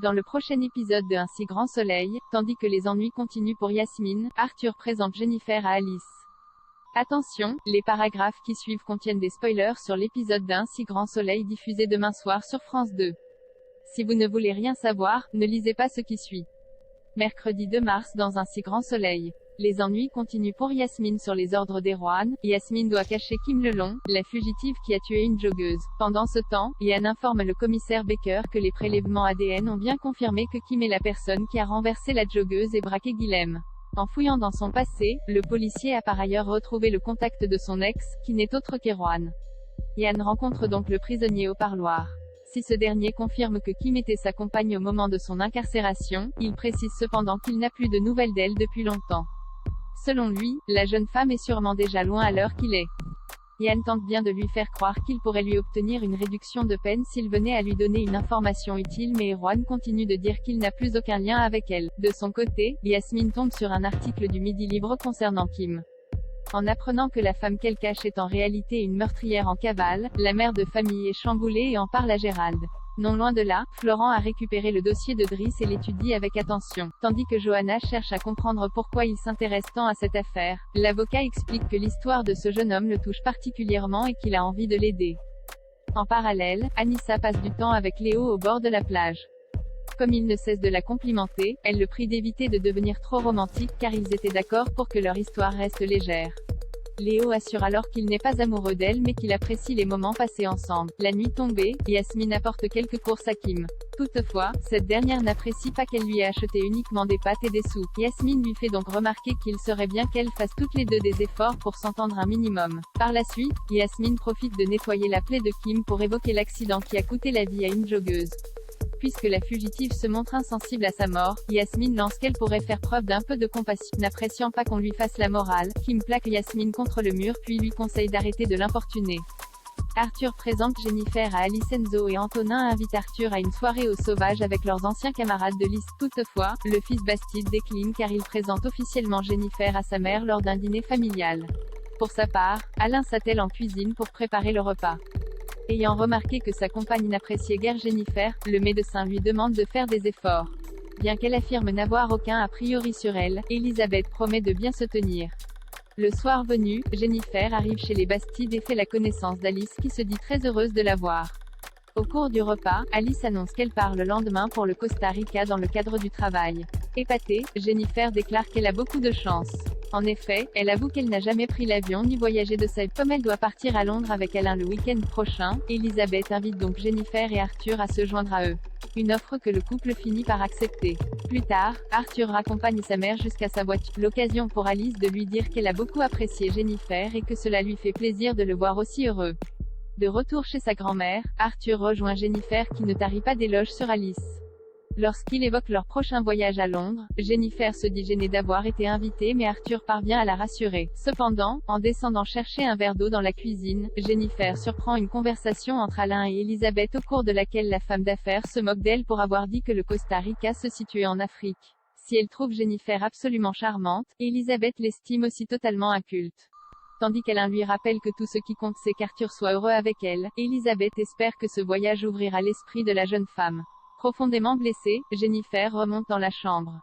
Dans le prochain épisode de Un si grand soleil, tandis que les ennuis continuent pour Yasmine, Arthur présente Jennifer à Alice. Attention, les paragraphes qui suivent contiennent des spoilers sur l'épisode d'Un si grand soleil diffusé demain soir sur France 2. Si vous ne voulez rien savoir, ne lisez pas ce qui suit. Mercredi 2 mars dans Un si grand soleil. Les ennuis continuent pour Yasmine sur les ordres d'Erwan. Yasmine doit cacher Kim Lelong, la fugitive qui a tué une joggeuse. Pendant ce temps, Ian informe le commissaire Baker que les prélèvements ADN ont bien confirmé que Kim est la personne qui a renversé la joggeuse et braqué Guilhem. En fouillant dans son passé, le policier a par ailleurs retrouvé le contact de son ex, qui n'est autre qu'Erwan. Ian rencontre donc le prisonnier au parloir. Si ce dernier confirme que Kim était sa compagne au moment de son incarcération, il précise cependant qu'il n'a plus de nouvelles d'elle depuis longtemps. Selon lui, la jeune femme est sûrement déjà loin à l'heure qu'il est. Ian tente bien de lui faire croire qu'il pourrait lui obtenir une réduction de peine s'il venait à lui donner une information utile, mais Erwan continue de dire qu'il n'a plus aucun lien avec elle. De son côté, Yasmine tombe sur un article du Midi Libre concernant Kim. En apprenant que la femme qu'elle cache est en réalité une meurtrière en cavale, la mère de famille est chamboulée et en parle à Gérald. Non loin de là, Florent a récupéré le dossier de Driss et l'étudie avec attention, tandis que Johanna cherche à comprendre pourquoi il s'intéresse tant à cette affaire. L'avocat explique que l'histoire de ce jeune homme le touche particulièrement et qu'il a envie de l'aider. En parallèle, Anissa passe du temps avec Léo au bord de la plage. Comme il ne cesse de la complimenter, elle le prie d'éviter de devenir trop romantique car ils étaient d'accord pour que leur histoire reste légère. Léo assure alors qu'il n'est pas amoureux d'elle mais qu'il apprécie les moments passés ensemble. La nuit tombée, Yasmine apporte quelques courses à Kim. Toutefois, cette dernière n'apprécie pas qu'elle lui ait acheté uniquement des pâtes et des sous. Yasmine lui fait donc remarquer qu'il serait bien qu'elles fassent toutes les deux des efforts pour s'entendre un minimum. Par la suite, Yasmine profite de nettoyer la plaie de Kim pour évoquer l'accident qui a coûté la vie à une joggeuse. Puisque la fugitive se montre insensible à sa mort, Yasmine lance qu'elle pourrait faire preuve d'un peu de compassion. N'appréciant pas qu'on lui fasse la morale, Kim plaque Yasmine contre le mur puis lui conseille d'arrêter de l'importuner. Arthur présente Jennifer à Alice. Enzo et Antonin invitent Arthur à une soirée au sauvage avec leurs anciens camarades de lycée. Toutefois, le fils Bastide décline car il présente officiellement Jennifer à sa mère lors d'un dîner familial. Pour sa part, Alain s'attelle en cuisine pour préparer le repas. Ayant remarqué que sa compagne n'appréciait guère Jennifer, le médecin lui demande de faire des efforts. Bien qu'elle affirme n'avoir aucun a priori sur elle, Elisabeth promet de bien se tenir. Le soir venu, Jennifer arrive chez les Bastides et fait la connaissance d'Alice qui se dit très heureuse de la voir. Au cours du repas, Alice annonce qu'elle part le lendemain pour le Costa Rica dans le cadre du travail. Épatée, Jennifer déclare qu'elle a beaucoup de chance. En effet, elle avoue qu'elle n'a jamais pris l'avion ni voyagé de sa vie. Comme elle doit partir à Londres avec Alain le week-end prochain, Elisabeth invite donc Jennifer et Arthur à se joindre à eux. Une offre que le couple finit par accepter. Plus tard, Arthur raccompagne sa mère jusqu'à sa voiture. L'occasion pour Alice de lui dire qu'elle a beaucoup apprécié Jennifer et que cela lui fait plaisir de le voir aussi heureux. De retour chez sa grand-mère, Arthur rejoint Jennifer qui ne tarit pas d'éloges sur Alice. Lorsqu'il évoque leur prochain voyage à Londres, Jennifer se dit gênée d'avoir été invitée mais Arthur parvient à la rassurer. Cependant, en descendant chercher un verre d'eau dans la cuisine, Jennifer surprend une conversation entre Alain et Elisabeth au cours de laquelle la femme d'affaires se moque d'elle pour avoir dit que le Costa Rica se situait en Afrique. Si elle trouve Jennifer absolument charmante, Elisabeth l'estime aussi totalement inculte. Tandis qu'Alain lui rappelle que tout ce qui compte c'est qu'Arthur soit heureux avec elle, Elisabeth espère que ce voyage ouvrira l'esprit de la jeune femme. Profondément blessée, Jennifer remonte dans la chambre.